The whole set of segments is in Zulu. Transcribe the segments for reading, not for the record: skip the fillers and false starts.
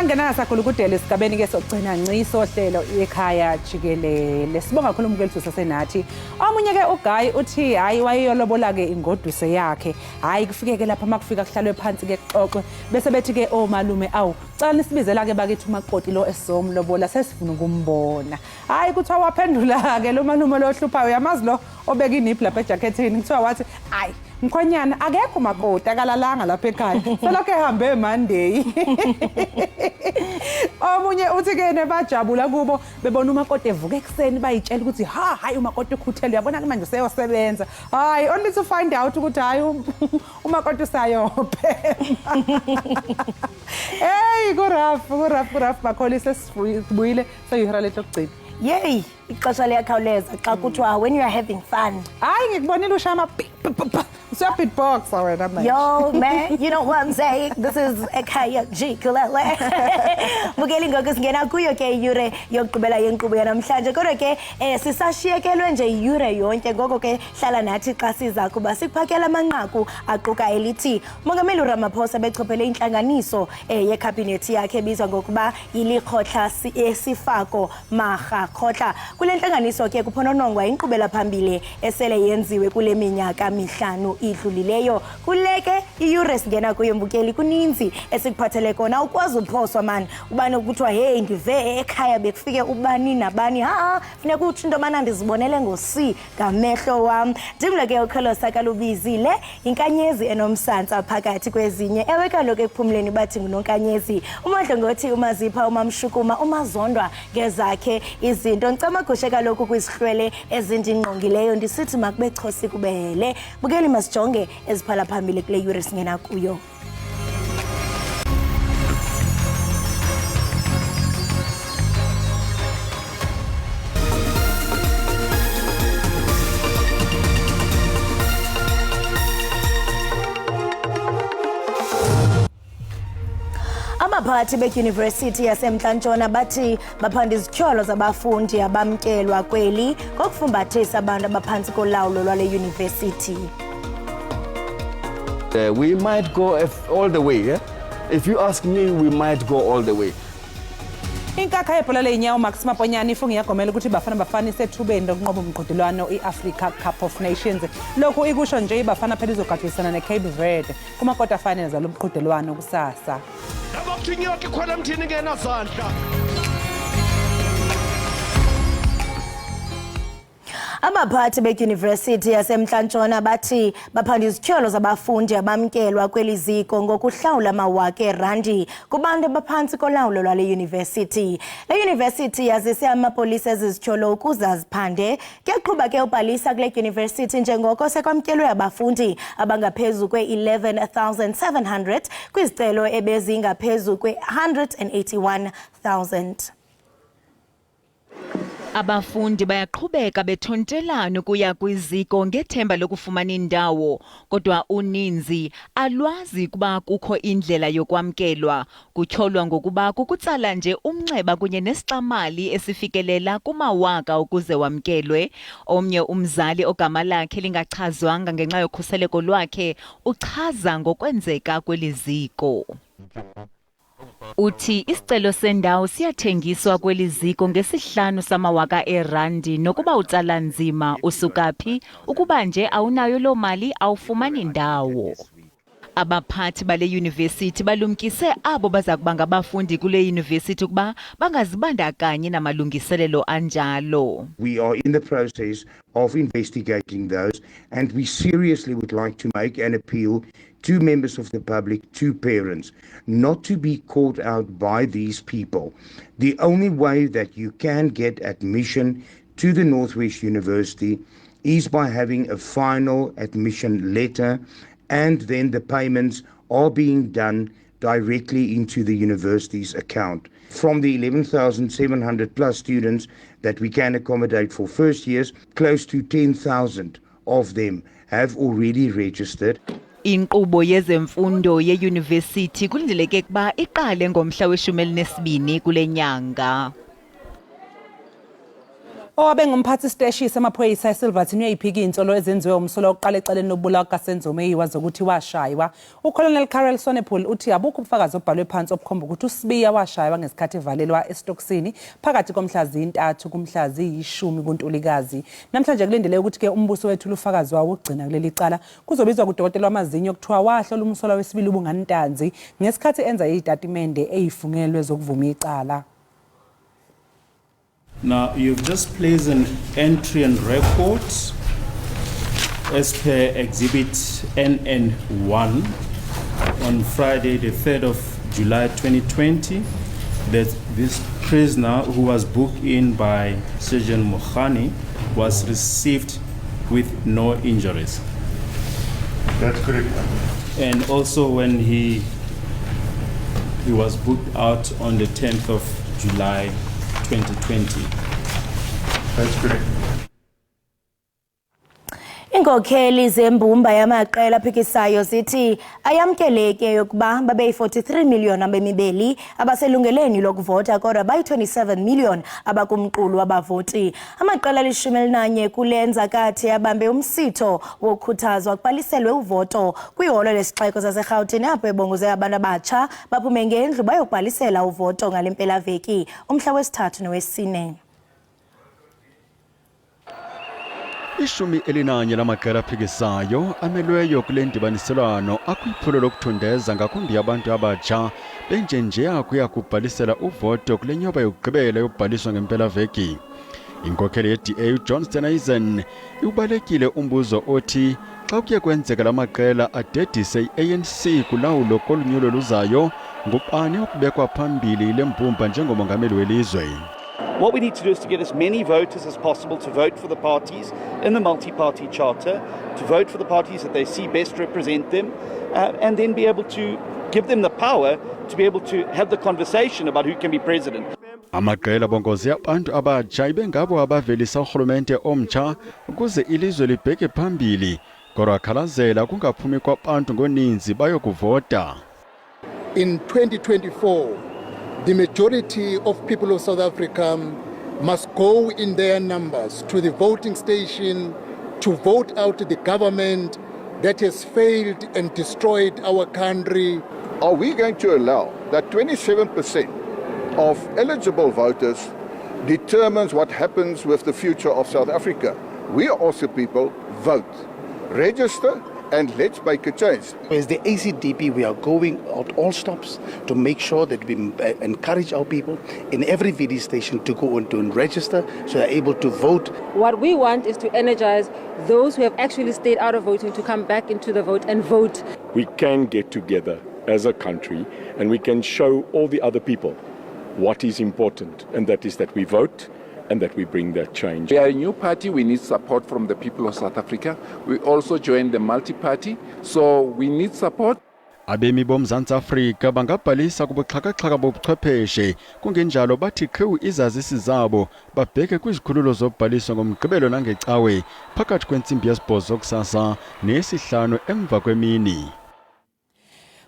Sangena sakhulu kudele esigabeni ke sokugcina nci sohlelo Ekhaya Jikelele. Sibonga kakhulu umkwethu sasenathi. Omunye ke uGuy uthi hayi wayeyolobola ke ingoduse yakhe. Hayi kufike ke lapha makufika kuhlalwe phansi ke xoxwe bese bethi ke omalume awu cala nisibizela ke bakithi umakoti lo esomlobola sesifuna ukumbona. Hayi kuthiwa waphendula ke lo malume lo hluphayo yamazi lo obeka iniphi lapha ejacketini kuthiwa wathi hayi Mkhonyana akekho umakoti akalalanga lapha ekhaya selokho ehambe Monday. Omunye uthi ke nebajabula kubo bebona umakoti evuka ekseni bayitshela ukuthi hayi umakoti ukhuthele uyabona ke manje useyosebenza. Hayi only to find out ukuthi hayi umakoti usayophema. Hey kuraf bakholise sibuyile seyihora letokugcina. Yay, ixesha liyakhawuleza xa kuthiwa when you are having fun. Hayi ngikubonile ushama so beatbox wena manje. Yo man, you know what I'm saying? This is Ekhaya Jikelele. Bukeli ngoku singena kuyo ke iyure yokugqibela yenkqubo yanamhlanje kodwa ke sisashiyekelwe nje iyure yonke ngoko ke hlala nathi xa siza kuba sikuphakela amanqaku aquka elithi Mongameli Ramaphosa bechophele intlanganiso yecabinet yakhe ebizwa ngokuba yilikhohla esifako marha khotla. Kule ntlanganiso ke kuphononongwa inkqubela phambili esele yenziwe kule minyaka mihlanu idlulileyo. Kuleke iyure singena kuyo mbukeli kuninzi esikuphathele kona ukwazi uphoswa man ubani ukuthiwa hey ndive ekhaya bekufike ubani nabani funeka uthi into mana ndizibonele ngosi ngamehlo wam. Ndimlo ke ukholosa kalubizile inkanyezi enomsantsa phakathi kwezinye ewe kaloku ekuphumleni bathi ngunonkanyezi uMadlo ngothi umazipha umamshukuma umazondwa ngezakhe izinto ngicama gushe kaloku kwizihlwele ezindingqongileyo ndisithi makube chosi kubele bukeli masijonge eziphala phambili kule yure singena kuyo. Abaphathi beYunivesithi yaseMntla-Ntshona bathi baphanda izityholo zabafundi abamkelwa kweli ngokufumbathisa abantu abaphantsi kolawulo lwale yunivesithi. We might go all the way, yeah? If you ask me, we might go all the way. Inkakha yebhola leinyawo Max Maponyane ifunga yagomela ukuthi Bafana Bafana isethubeni lokunqoba umqhudelwano iAfrica Cup of Nations. Lokho ikusho nje iBafana phela izogadisana neCape Verde kuma-quarter finals alo mqhudelwano kusasa. Abakuthinyoke khona mthini ngena zandla. Abaphathi beYunivesithi yaseMntla-Ntshona bathi baphanda izityholo zabafundi abamkelwa kweli ziko ngokuhlawula amawaka eerandi kubantu abaphantsi kolawulo lwale yunivesithi. Le yunivesithi yazise amapolisa ezizityholo ukuze aziphande kuyaqhuba ke ubhalisa kule yunivesithi njengoko sekwamkelwe abafundi abangaphezu kwe-11,700 kwizicelo ebezingaphezu kwe-181,000. Abafundi bayaqhubeka bethontelana kuya kwiziko ngethemba lokufumana indawo kodwa uninzi alwazi kuba kukho indlela yokwamkelwa kutyholwa ngokuba kukutsala nje umnxeba kunye nesixamali esifikelela kumawaka ukuze wamkelwe. Omnye umzali ogama lakhe lingachazwanga ngenxa yokhuseleko lwakhe uchaza ngokwenzeka kweli ziko. Uthi isicelo sendawo siyathengiswa kweli ziko ngesihlanu samawaka eerandi nokuba utsala nzima usukaphi ukuba nje awunayo loo mali awufumani ndawo. Abaphathi bale yunivesithi balumkise abo baza kuba ngabafundi kule yunivesithi ukuba bangazibandakanyi namalungiselelo anjalo. We are in the process of investigating those and we seriously would like to make an appeal to members of the public, to parents, not to be caught out by these people. The only way that you can get admission to the Northwest University is by having a final admission letter, and then the payments are being done directly into the university's account. From the 11,700 plus students that we can accommodate for first years, close to 10,000 of them have already registered. Inkqubo yezemfundo yeyunivesithi kulindeleke kuba iqale ngomhla we-12 kule nyanga. Owabe ngumphathi siteshi samaphoyisa eSilverton uyayiphika insolo ezenziwe umsolo oqala eceleni lobulawa kaSenzomeyiwa zokuthi washaywa. uColonel Karel Sonnepool uthi abukho ubufakazi obhalwe phansi obukhomba ukuthi uSibiya washaywa ngesikhathi evalelwa esitokisini phakathi komhla zi-3 kumhla zi-10 kuNtulikazi. Namhlanje kulindeleke ukuthi ke umbuso wethu ufakazi wawo ugcina kuleli cala kuzobizwa kudokotela wamazinyo okuthiwa wahlola umsolo wesibili ubungantanzi ngesikhathi enza izitatimende ezifungelwe zokuvuma icala. Now, you've just placed an entry and record as per Exhibit NN1 on Friday, the 3rd of July 2020, that this prisoner who was booked in by Sergeant Mokhani was received with no injuries. That's correct. And also when he was booked out on the 10th of July 2020. That's correct. Inkokheli zembumba yamaqela aphikisayo zithi ayamkeleke ukuba babe 43 million abemibeli abaselungeleni lokuvota kodwa bayi 27 million abakumqulu wabavoti. Amaqela ali-11 kulenza kathi abambe umsitho wokukhuthazwa kubhaliselwe uvoto kwiholo lesixeko saseGauteng apho ebongoze abantu abatsha baphume ngendlu bayokubhalisela uvoto ngale mpelaveki umhla wesithathu nowesine. Ishumi elinanye lamaqela aphikisayo amelweyo kule ndibaniselwano akwiphulo lokuthundeza ngakumbi yabantu abatsha benjenje akuya kubhalisela uvoto kule nyoba yokugqibela yobhaliswa ngempelaveki. Inkokheli ye-DA uJohnston Eisen ubalekile umbuzo othi xa kuye kwenzeka lamaqela adedise i-ANC kulawulo kolunyulo luzayo ngubani okubekwa phambili lembumba njengomongameli welizwe. What we need to do is to get as many voters as possible to vote for the parties in the multi-party charter, to vote for the parties that they see best represent them, and then be able to give them the power to be able to have the conversation about who can be president. Amaqela bongozi abantu abatsha ibengabo abavelisa urhulumente omtsha ukuze ilizwe libheke phambili kodwa khalazela kungaphumi kwabantu ngoninzi bayokuvota. In 2024, the majority of people of South Africa must go in their numbers to the voting station to vote out the government that has failed and destroyed our country. Are we going to allow that 27% of eligible voters determines what happens with the future of South Africa? We are also people, vote, register, and let's make a change. As the ACDP, we are going out all stops to make sure that we encourage our people in every VD station to go and register so they're able to vote. What we want is to energize those who have actually stayed out of voting to come back into the vote and vote. We can get together as a country and we can show all the other people what is important, and that is that we vote and that we bring that change. We are a new party, we need support from the people of South Africa. We also joined the multi-party, so we need support. Abemi boMzantsi Afrika bangabhalisa kubuxhaka-xhaka bobuchwepheshe kungenjalo bathi qhiwu izazisi zabo babheke kwizikhululo zobhaliso ngomgqibelo nangecawe phakathi kwentsimbi yesibhozo kusasa neyesihlanu emva kwemini.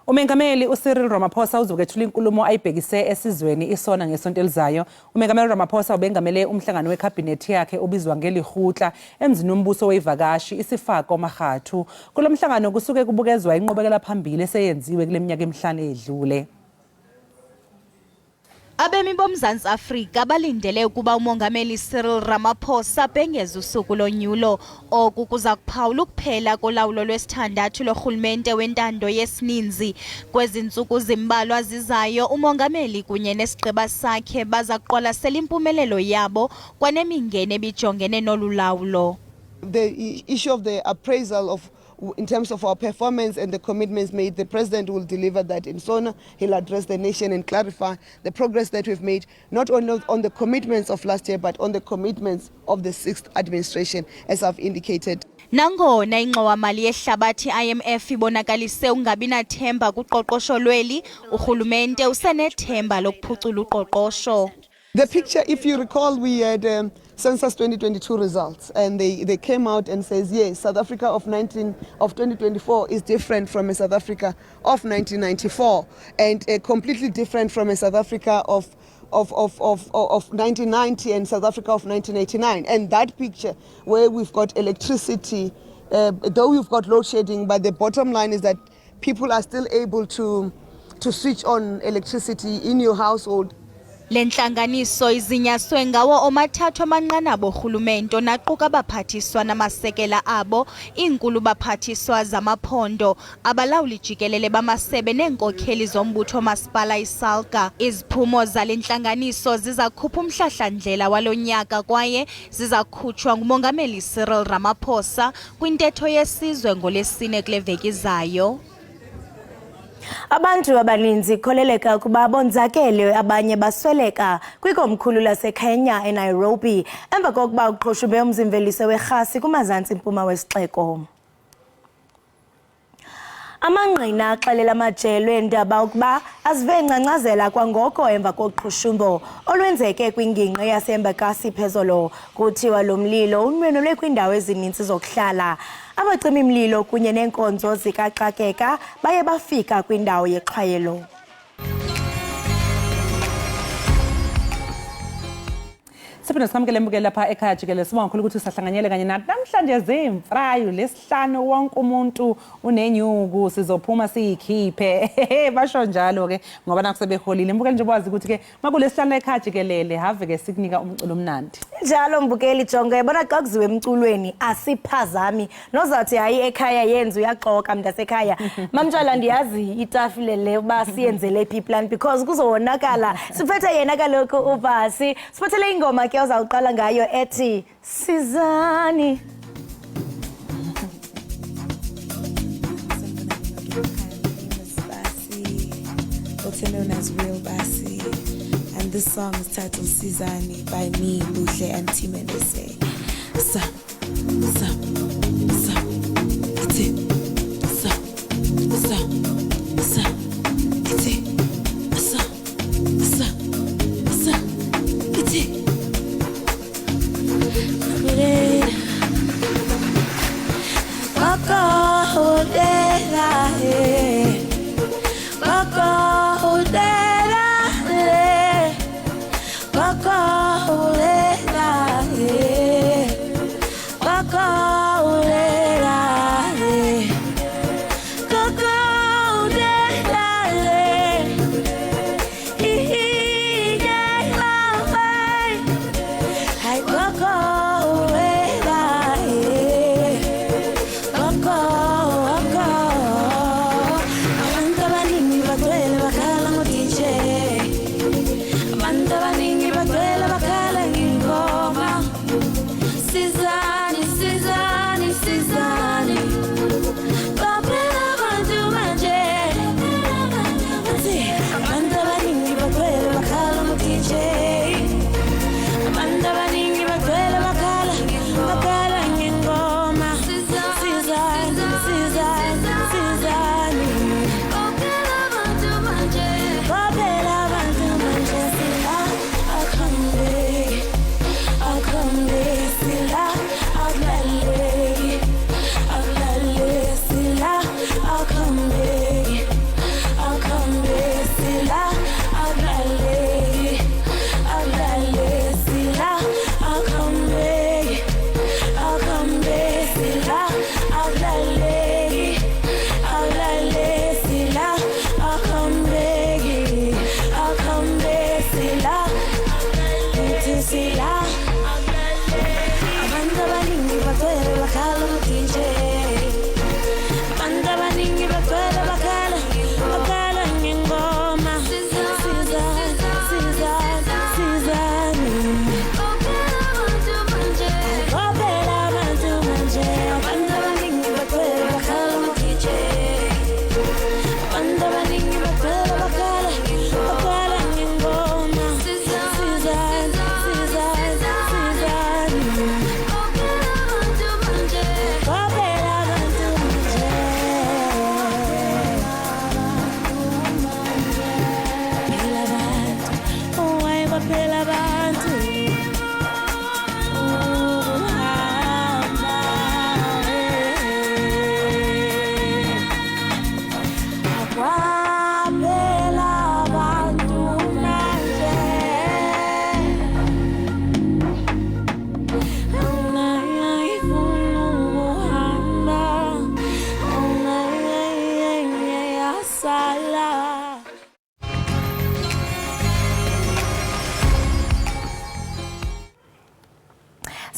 Umengameli uCyril Ramaphosa uzokethula inkulumo ayibhekise esizweni isona ngesonto elizayo. Umengameli Ramaphosa ubengamele umhlangano wekhabhinethi yakhe obizwa ngelihutla emzini wombuso wevakashi isifako magathu. Kulo mhlangano kusuke kubukezwa inqobekela phambili eseyenziwe kule minyaka emihlanu edlule. Abemi boMzantsi Afrika balindele ukuba umongameli Cyril Ramaphosa bhengeze usuku lonyulo oku kuza kuphawula ukuphela kolawulo lwesithandathu lorhulumente wentando yesininzi. Kwezi ntsuku zimbalwa zizayo umongameli kunye nesigqeba sakhe baza kuqwalasela impumelelo yabo kwanemingeni ebijongene nolu lawulo. The issue of the appraisal of in terms of our performance and the commitments made, the President will deliver that in Sona. He'll address the nation and clarify the progress that we've made, not only on the commitments of last year, but on the commitments of the 6th administration, as I've indicated. Nangona ingxowa-mali yehlabathi IMF ibonakalise ungabi nathemba kuqoqosho lweli, urhulumente usenethemba lokuphucula uqoqosho. The picture, if you recall, we had Census 2022 results, and they came out and says, yes, South Africa of 2024 is different from a South Africa of 1994, and completely different from a South Africa of of 1990 and South Africa of 1989. And that picture where we've got electricity, though we've got load shedding, but the bottom line is that people are still able to switch on electricity in your household. Lentlanganiso izinyaswe ngawo omathathu amanqanaba orhulumente naquka abaphathiswa namasekela abo, iinkulu baphathiswa zamaphondo, abalawuli jikelele bamasebe neenkokheli zombutho masipala isalga. Iziphumo zale ntlanganiso zizakhupha umhlahlandlela walo nyaka kwaye zizakhutshwa ngumongameli Cyril Ramaphosa kwintetho yesizwe ngoLwesine kule veki izayo. Abantu abaninzi kholeleka ukuba bonzakele abanye basweleka kwikomkhulu laseKenya eNairobi emva kokuba uqhushumbe umzimveliso werhasi kumazantsi mpuma wesixeko. Amangqina axelela amajelo eendaba ukuba azive ngcancazela kwangoko emva koqhushumbo olwenzeke kwingingqi yaseMbekasi phezolo. Kuthiwa lo mlilo unwenwele kwiindawo ezininzi zokuhlala. Abacimi mlilo kunye neenkonzo zikaxakeka baye bafika kwindawo yexhwayelo. Siphinde sisamkele mbukeli lapha ekhaya Jikelele, sibonga kakhulu ukuthi usahlanganyele kanye nathi namhlanje zimfrayo lesihlanu wonke umuntu unenyuku sizophuma siyikhiphe. Basho njalo ke ngoba nakusebeholile. Mbukeli nje bazi ukuthi ke makulesihlanu ekhaya Jikelele have ke sikunika umculo omnandi. Njalo mbukeli jonga yabona xa kuziwe emculweni asiphazami nozathi hayi ekhaya yenza uyaxoka mntasekhaya. Mamtshana ndiyazi itafile le uba siyenzele iplan because kuzowonakala. Siphethe yena kaloku ubasi. Siphethele ingoma ke uzawuqala ngayo ethi Sizani. Also known as Real Basi, and this song is titled Sizani by me, Buhle and Team NSA.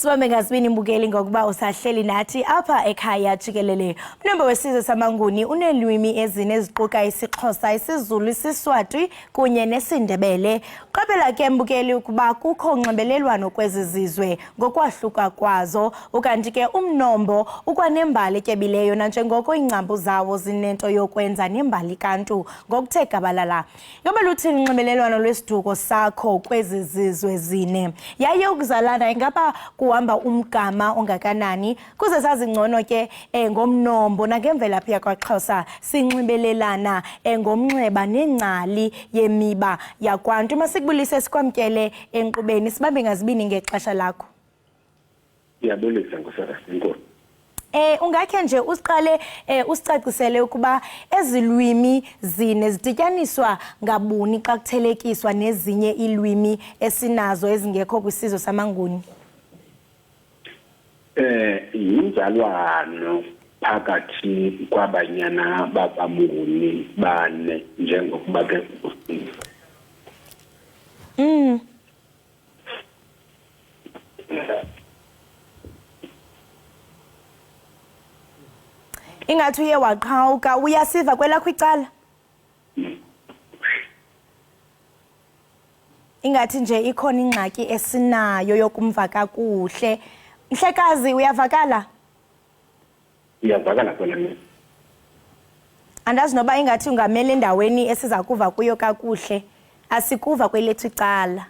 Sibambe ngasibini imbukeli ngokuba usahleli nathi apha ekhaya Jikelele. Unombo wesizwe samanguni unelwimi ezine eziquka isiXhosa, isiZulu, isiSwati kunye nesiNdebele. Qabela ke mbukeli ukuba kukho onxibelelwano kwezi zizwe ngokwahluka kwazo, ukanti ke umnombo ukwanembali etyebileyo nanjengoko iingcambu zawo zinento yokwenza nembali kantu ngokuthe gabalala. Ngaba luthini unxibelelwano lwesiduko sakho kwezi zizwe zine? Yaye ukuzalana ingaba kuhamba umgama ongakanani kuze sazi ngcono ke ngomnombo nangemvelaphi yakwaXhosa sinxibelelana ngomnxeba nengcali yemiba yakwantu. Masikubulise sikwamkele enkqubeni, sibambe ngazibini ngexesha lakho. Ngiyabulisa ngosarasinko. Ungakhe nje usiqale usicacisele ukuba ezilwimi zine zidityaniswa ngabuni xa kuthelekiswa nezinye ilwimi esinazo ezingekho kwisizwe samanguni? Yinzalwano phakathi kwabanyana bakamnguni bane njengokuba ke usizo. Ingathi uye waqhawuka, uyasiva kwelakho icala? Ingathi nje ikhona ingxaki esinayo yokumva kakuhle. Mhlekazi uyavakala? Uyavakala kwena mina. Andazi noba ingathi ungamele endaweni esiza kuva kuyo kakuhle. Asikuva kwelethu icala.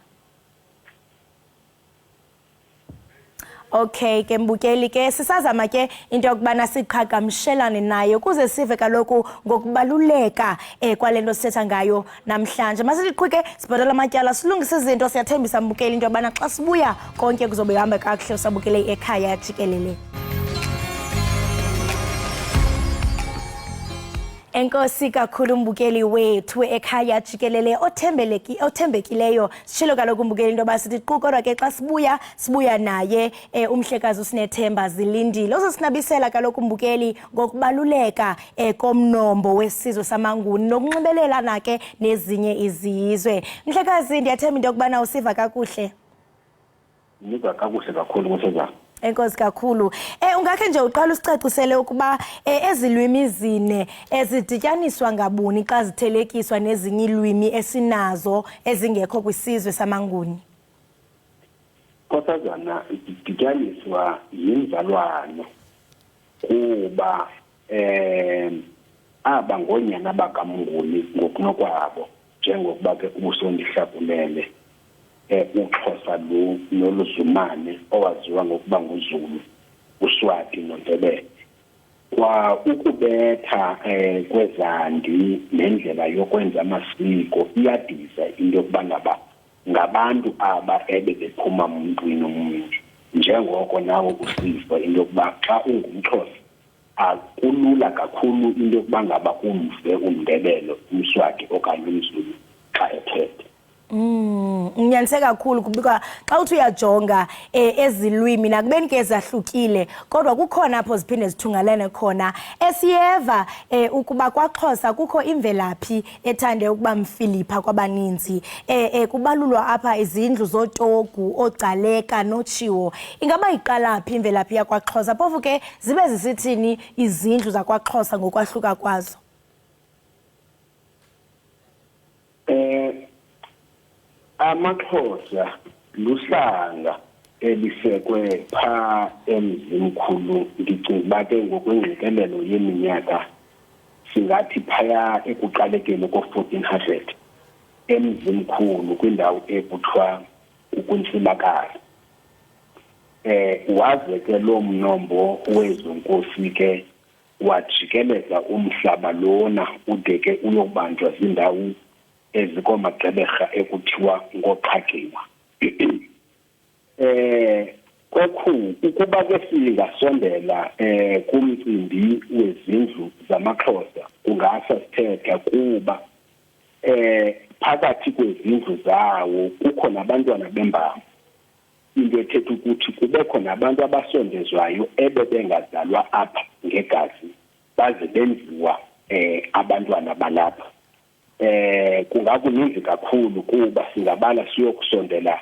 Okay ke mbukeli ke sisazama ke into yokubana siqhagamshelane naye kuze sive kaloku ngokubaluleka kwalento sithetha ngayo namhlanje. Masiliqhubeke sibhatala amatyala silungise izinto, siyathembisa mbukeli into yobana xa sibuya konke kuzobe hamba kakuhle usabukele ekhaya Jikelele. Enkosi kakhulu mbukeli wethu ekhaya Jikelele othembekileyo. Sishilo kaloku mbukeli into yoba sithi qhu kodwa ke xa sibuya naye umhlekazi uSinethemba zilindile. Uzosinabisela kaloku mbukeli ngokubaluleka komnombo wesizwe samanguni nokunxibelelana ke nezinye izizwe. Mhlekazi ndiyathemba into yokubana usiva kakuhle. Niva kakuhle kakhulu ngoseza. Enkosi kakhulu. Ungakhe nje uqala usicacisele ukuba ezilwimi zine ezidityaniswa ngabuni xa zithelekiswa nezinye ilwimi esinazo ezingekho kwisizwe samanguni? Nkosazana, idityaniswa yinzalwano kuba aba ngonyana bakamnguni ngokunokwabo njengokuba ke ubusondihlakulele uXhosa noluzumane owaziwa ngokuba nguZulu, uSwati noNdebele. Kwa ukubetha kwezandi nendlela yokwenza amasiko iyadiza into yokuba ngabantu aba bephuma mntwini omunye. Njengoko nawe usiva into yokuba xa ungumXhosa akulula kakhulu into yokuba ngaba umve umNdebele, umSwati okanye umZulu xa ethetha. Unyanise kakhulu kuba xa uthi uyajonga ezilwimi nakubeni ke zahlukile kodwa kukhona apho ziphinde zithungalane khona. Esiyeva ukuba kwaXhosa kukho imvelaphi ethande ukuba mfilipha kwabaninzi. Kubalulwa apha izindlu zoTogu, oGcaleka noChiwo. Ingaba iqala phi imvelaphi yakwaXhosa? Phofu ke zibe zisithini izindlu zakwaXhosa ngokwahluka kwazo? AmaXhosa luhlanga elisekwe pha emzimkhulu, ndicinga uba ke ngokwengqikelelo yeminyaka singathi phaya ekuqalekeni ko-1400 emzimkhulu kwindawo ekuthiwa ukuntsibakala. Waze ke lo mnombo wezonkosi ke wajikeleza umhlaba lona ude ke uyobanjwa zindawo ezikomagqeberha ekuthiwa ngoqhagiwa. Ukuba ke singasondela kumcimbi wezindlu zamaXhosa kungasa sithetha kuba phakathi kwezindlu zawo kukho nabantwana bembama. Into ethetha ukuthi kubekho nabantu abasondezwayo ebebengazalwa apha ngegazi baze benziwa abantwana balapha. Kungakuninzi kakhulu kuba singabala siyokusondela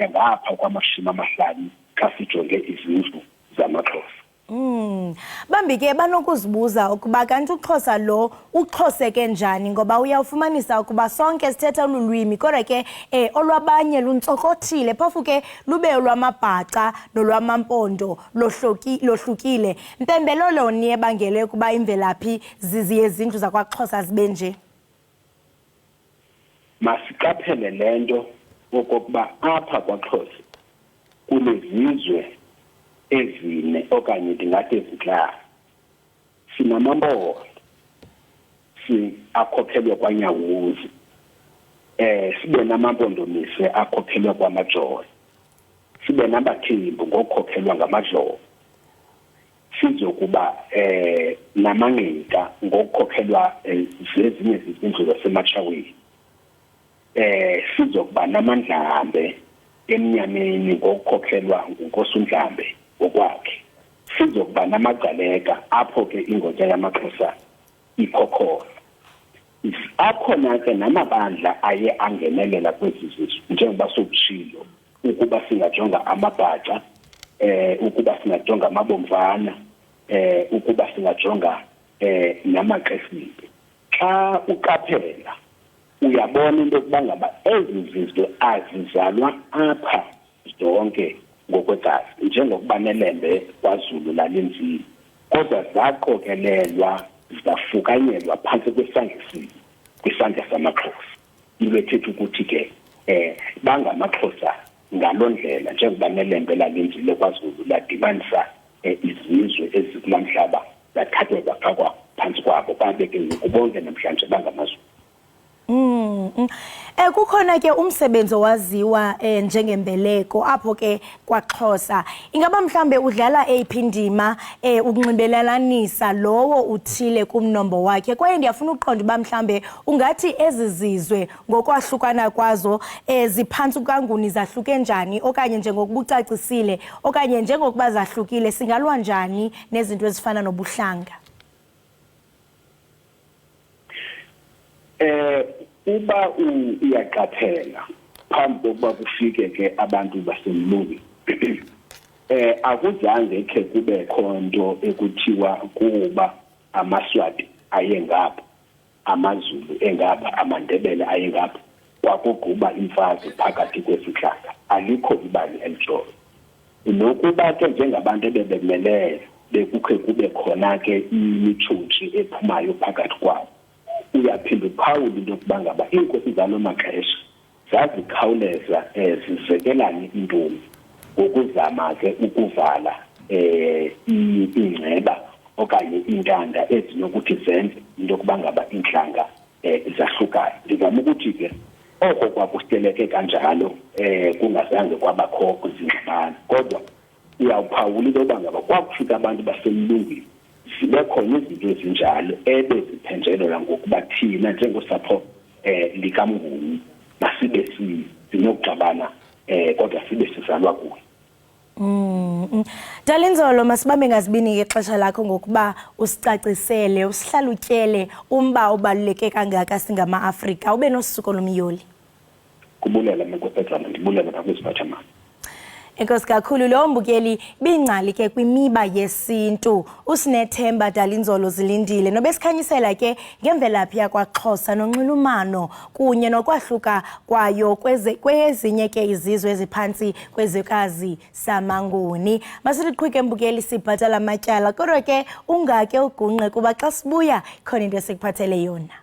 ngapha kwamashumi amahlanu xa sijonge izindlu zamaXhosa. Bambi ke banokuzibuza ukuba kanti uXhosa lo uxhoseke njani ngoba uyawufumanisa ukuba sonke sithetha ulwimi kodwa ke olwabanye luntsokothile phofu ke lube olwamabhaca nolwamampondo lohlukile. Mpembelelo ni ebangele ukuba imvelaphi zezindlu zakwaXhosa zibe nje. Masiqaphele lento okokuba apha kwaXhosa kunezizwe ezine okanye ndingathi ezinhlanu. Sinamampondo akhokhelwa kwaNyawuzi, sibe namampondomise akhokhelwa kwamaJoyi, sibe nabaThembu ngokukhokhelwa ngamaDlomo, sizokuba namanqika ngokukhokhelwa zezinye izindlu zasematshaweni, sizokuba namandlambe emnyameni ngokukhokhelwa nguNkosi okwakhe, sizokuba namagcaleka apho ke ingotya yamaXhosa ikhokhona. Akhona ke namabandla aye angenelela kwezi zizwe njengoba sokutshilo ukuba singajonga amabhaca, ukuba singajonga amabomvana, ukuba singajonga namaXesibe. Xa uqaphela uyabona into yokuba ngaba ezi zizwe azizalwa apha zonke ngokwegazi njengokuba nelembe kwaZulu lalenziwe, kodwa zaqokelelwa zafukanyelwa phantsi kwisandla samaXhosa. Into ethetha ukuthi ke bangamaXhosa ngaloo ndlela njengoba nelembe lalenziwe kwaZulu ladibanisa izizwe ezikula mhlaba zathathwa zafakwa phantsi kwabo babe ke bonke namhlanje bangamazulu. Kukhona ke umsebenzi owaziwa njengembeleko apho ke kwaXhosa. Ingaba mhlambe udlala eyiphi indima ukunxibelelanisa lowo uthile kumnombo wakhe? Kwaye ndiyafuna uqonda uba mhlambe ungathi ezi zizwe ngokwahlukana kwazo ziphantsi kukanguni zahluke njani, okanye njengokuba ucacisile okanye njengokuba zahlukile singalwa njani nezinto ezifana nobuhlanga? Uba uyaqaphela phambi kokuba kufike ke abantu basemlungwini, akuzange khe kubekho nto ekuthiwa kuba amaSwati ayengapha, amaZulu engapha, amaNdebele ayengapha, kwakugquba imfazwe phakathi kwesihlanga. Alikho ibali elijoyo. Nokuba ke njengabantu ebebemeleyo bekukhe kube khona ke imitshutshi ephumayo phakathi kwabo, uyaphinda uphawula into yokuba ngaba iinkosi zalo maxesha zazikhawuleza zizekelane intombi ngokuzama ke ukuvala iingceba okanye iintanda ezinokuthi zenze into yokuba ngaba iintlanga zahlukayo. Ndizama ukuthi ke oko kwakuhleleke kanjalo kungazange kwabakho zingxabano, kodwa uyawuphawula into yokuba ngaba kwakufika abantu basemlungwini zibe khona izinto ezinjalo ebeziphenjelelwa ngokuba thina njengosapho likamnguni masibe sinokuxabana kodwa sibe sizalwa kuyo. Dalinzolo, masibambe ngazibini ngexesha lakho ngokuba usicacisele, usihlalutyele umba obaluleke kangaka singama-Afrika. Ube nosuku olumyoli. Kubulela menkosazana, ndibulela nakwiziphathamali. Enkosi kakhulu. Lo mbukeli bingcali ke kwimiba yesintu usinethemba Dalinzolo Zilindile nobesikhanyisela ke ngemvelaphi yakwaXhosa nonxulumano kunye nokwahluka kwayo kwezinye ke izizwe eziphantsi kwezwekazi samanguni. Masiliqhubeke mbukeli sibhatala amatyala kodwa ke ungake ugungqe kuba xa sibuya khona into esikuphathele yona.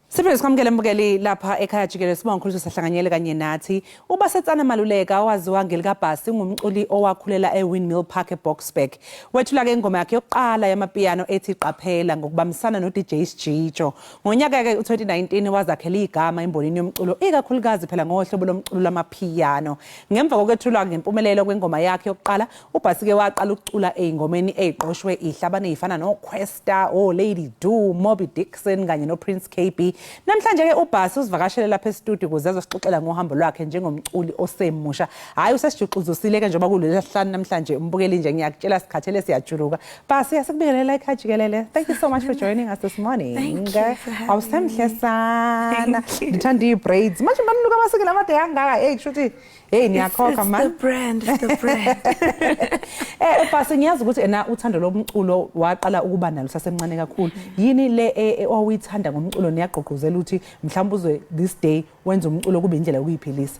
Siphinde sikwamukele mbukeli lapha ekhaya Jikelele, sibonga kakhulu sahlanganyele kanye nathi. Ubasetsana Maluleka owaziwa ngelikaBhasi ngumculi owakhulela eWindmill Park eBoksburg. Wethula ke ingoma yakhe yokuqala yamapiano ethi Qaphela ngokubambisana noDJ Sjijo. Ngonyaka ke u2019 wazakhela igama embonini yomculo ikakhulukazi phela ngohlobo lomculo lamapiano. Ngemva kokwethulwa ngempumelelo kwengoma yakhe yokuqala, uBhasi ke waqala ukucula ezingomeni eziqoshwe ihlabane ezifana noQuesta, Lady Do, Moby Dixon kanye noPrince KB. Namhlanje ke uBhasi usivakashele lapha e-studio ukuze azosixoxela ngohambo lwakhe njengomculi osemusha. Hayi usesijuxuzusile ke njengoba kulesihlanu namhlanje umbukeli nje ngiyakutshela sikhathele siyajuluka. Bhasi asikubingelela Ekhaya Jikelele. Thank you so much for joining us this morning. Thank you for having me. Awusemhle sana. Ngithanda i-braids. Manje maniluka amasikela amade kangaka. Hey kushuthi hey niyakhokha man. It's the brand, it's the brand. Bhasi ngiyazi ukuthi ena uthando lomculo waqala ukuba nalo sasemncane kakhulu. Yini le owuyithanda ngomculo niyaqoqozela ukuthi mhlawumbe uzwe this day wenza umculo kube indlela yokuyiphilisa?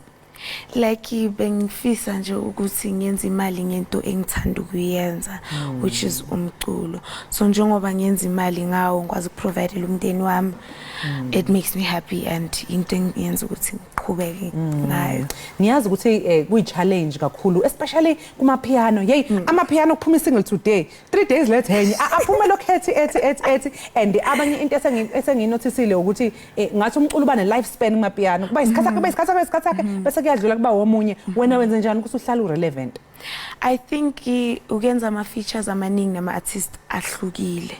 Like bengifisa nje ukuthi ngenze imali ngento engithanda ukuyenza, which is umculo. So njengoba ngenza imali ngawo ngikwazi ukuprovide umndeni wami, it makes me happy and into engiyenza ukuthi ngiqhubeke ngayo. Niyazi ukuthi kuyi-challenge kakhulu, especially kuma-piano. Yey, ama-piano kuphuma i-single today, 3 days later enye aphume lokhethi ethi and abanye into esengiyinotisile ukuthi ngathi umculo uba ne-lifespan kuma-piano. Kuba isikhathi bese kuyadlula kuba omunye. Wena wenze njani ukuthi uhlale u-relevant? I think ukenza ama-features amaningi nama-artist ahlukile.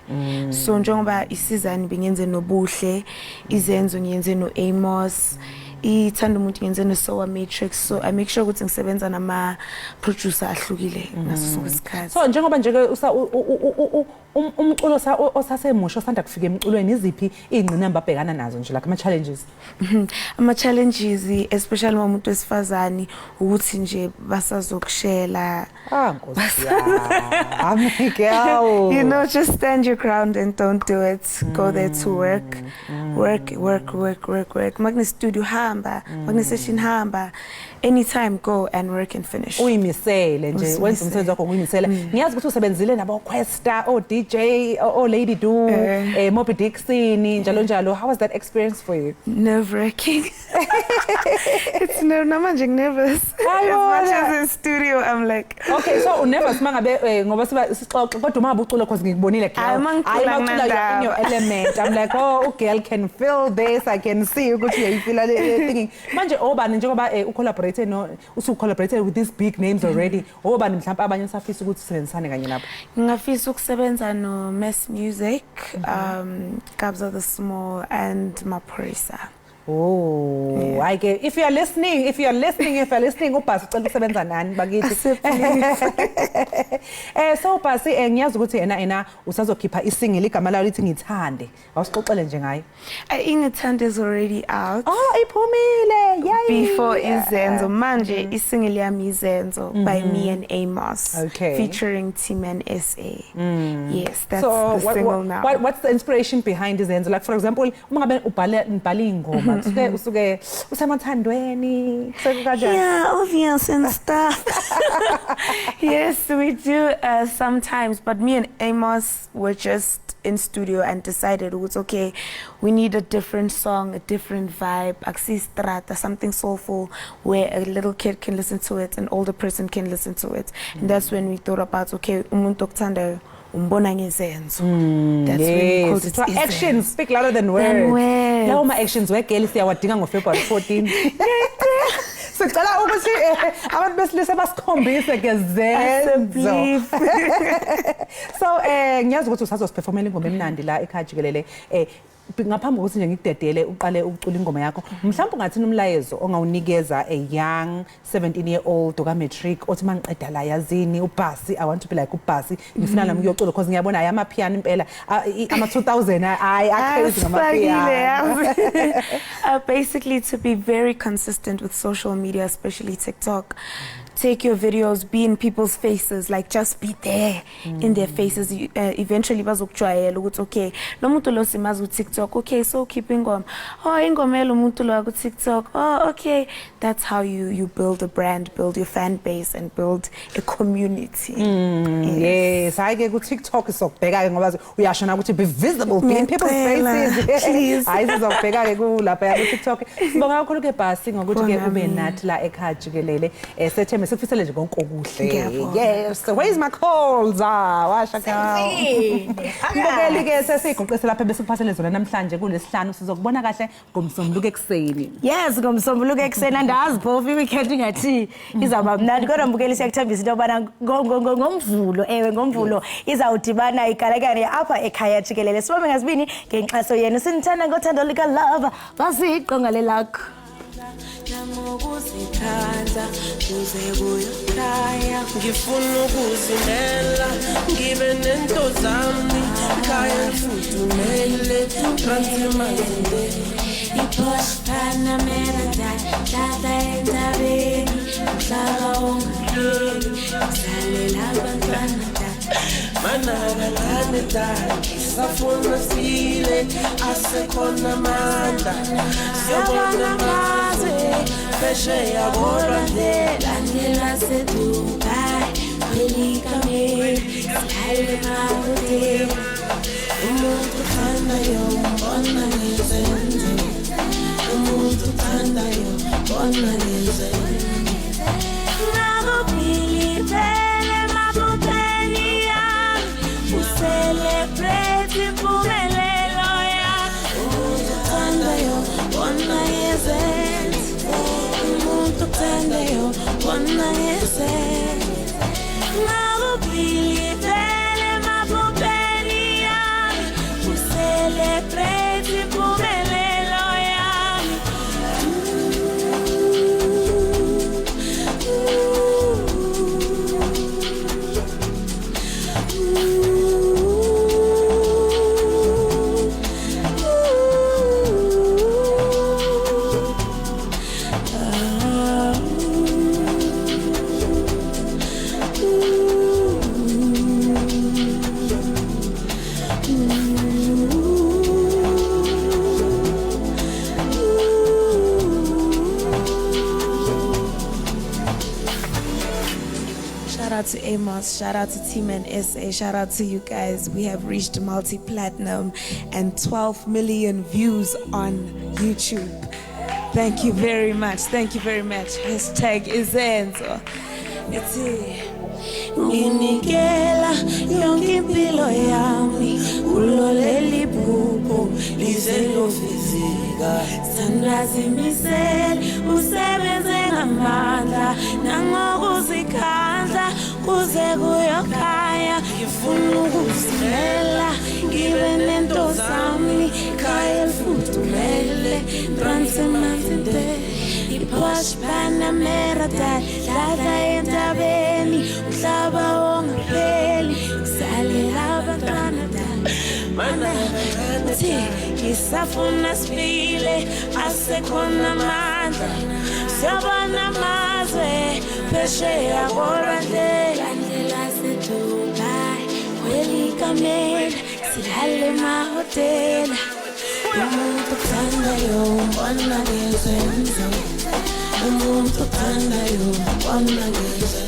So njengoba isizani bengenze nobuhle, izenzo ngiyenze no-Amos, ithanda umuntu ngenze no-Sowa Matrix. So I make sure ukuthi ngisebenza nama-producer ahlukile ngaso sonke isikhathi. So njengoba nje umculo osasemusha osanda kufika emculweni, iziphi iy'ngqinamba abhekana nazo nje like ama-challenges? Ama-challenges especially uma umuntu wesifazane ukuthi nje basazokushela. You know, just stand your ground and don't do it. Go there to work. Magna studio hamba, magna session hamba. Anytime go and work and finish. Uyimisele nje, wenza umsebenzi wakho ngoyimisela. Ngiyazi ukuthi usebenzile nabo Questa, DJ, Lady Do, Moby Dixon, njalo. How was that experience for you? Nerve-wracking. It's namanje nervous. As much as in studio, I'm like. Okay, so nervous mangabe ngoba sixoxe kodwa uma ubuculo cause ngikubonile Ayimangicula in your element. I'm like, oh, girl can feel this. I can see ukuthi uyayifila le thinking. Manje obani njengoba ucollaborate usu-collaborate with these big names already. Obani mhlawumbe abanye usafisa ukuthi sisebenzisane kanye nabo? Ngingafisa ukusebenza no Mass Music, Kabza the Small and Maphorisa. Oh, yeah. I get. If you are listening, uBhasi ucela ukusebenza nani bakithi. So Bhasi ngiyazi ukuthi ena usazokhipha isingle igama layo lithi Ngithande. Awusixoxele nje ngayo. Ngithande is already out. Oh, iphumile. Yay. Before Izenzo manje isingle yami Izenzo by me and Amos. Okay. Featuring Team and SA. Yes, that's so the single now. What's the inspiration behind Izenzo? Like for example, uma ngabe ubhala ingoma usuke usemathandweni sekanjani? Yeah, obvious and stuff. Yes, we do sometimes, but me and Amos were just in studio and decided it was okay, we need a different song, a different vibe, strata, something soulful where a little kid can listen to it, an older person can listen to it. And that's when we thought about, okay, umuntu okuthanda umbona ngezenzo. That's when we called it Izenzo. Actions speak louder than words. Lawo ma-actions wegeli siyawadinga ngo-February 14. Sicela ukuthi abantu besilisa basikhombise ngezenzo. So ngiyazi ukuthi usazosiperformela ingoma emnandi la Ekhaya Jikelele. Ngaphambi kokuthi nje ngikudedele uqale ukucula ingoma yakho, mhlawumbe ungathini umlayezo ongawunikeza a young 17-year-old oka-matric othi mangiqeda la yazini uBhasi, I want to be like uBhasi, ngifuna nami ukuyocula because ngiyabona hayi amapiano impela ama-2000 crazy ngamapiano. Basically to be very consistent with social media, especially TikTok. Take your videos, be in people's faces, like just be there in their faces. Eventually bazokujwayela ukuthi okay, lo muntu lo simazi ku-TikTok, okay, so keep ingoma. Oh, ingoma lo muntu lo ku-TikTok. Oh, okay. That's how you build a brand, build your fan base and build a community. Yes, hayi ke ku-TikTok sokubheka ke ngoba uyasho na ukuthi be visible, be in people's faces. Please. Hayi sizokubheka ke kulapha ku-TikTok. Sibonga kakhulu ke Bhasi ngokuthi ke ube nathi la Ekhaya Jikelele. Sethembe besikufisele nje konke okuhle. Ngiyabonga. Yes, where's my calls? Washa ka. Mbukeli ke sesigoqise lapha besikuphathele zona namhlanje kulesihlanu sizokubona kahle ngomsombuluko ekseni. Yes, ngomsombuluko ekseni andazi phofu iweekend ngathi izaba mnandi kodwa mbukeli siyakuthembisa into yobana ngomvulo ngomvulo izawudibana igalakane apha ekhaya jikelele sibambe ngasibini ngenxaso yenu sinithanda ngothando lika love basiqonga lakho Namokuzikhandla kuze kuyokhaya ngifuna ukuzimela ngibe nento zami khaya futhumele transimande iPostana merada tata endabeni mhlaba ongapheleli salela abantwana manakangane daki safuna sile asekhona amandla siyabona maze phesheya kodwa ndlela sedubai kwelikameli sihlale mahoteli umuntu uthandayo mbona ngezenzo umuntu uthandayo mbona ngezenzo Ngakupilipele mabuteni yami Ucelebrate impumelelo yami umuntu uthandayo mbona ngezenzo umuntu uthandayo mbona ngezenzo Ngakupilipele mabuteni yami Ucelebrate impumelelo yami Shout out to Amos, shout out to Team and SA, shout out to you guys. We have reached multi-platinum and 12 million views on YouTube. Thank you very much. Thank you very much. #Izenzo. It's here. Nginikela yonke impilo yami kuloleli bhuku lizelofizika Sandazimisele usebenze ngamandla nangokuzikhandla kuze kuyokhaya ngifuna ukuzimela ngibe nento zami khaya futhumele transimande iPostana merada tata endabeni mhlaba ongapheleli salela abantwana manakangane ngisafuna sibile asekhona amandla siyabona amazwe phesheya kolwandle ndlela sedubai kwelikameli sihlale emahotela umuntu uthandayo mbona ngezenzo umuntu uthandayo mbona ngezenzo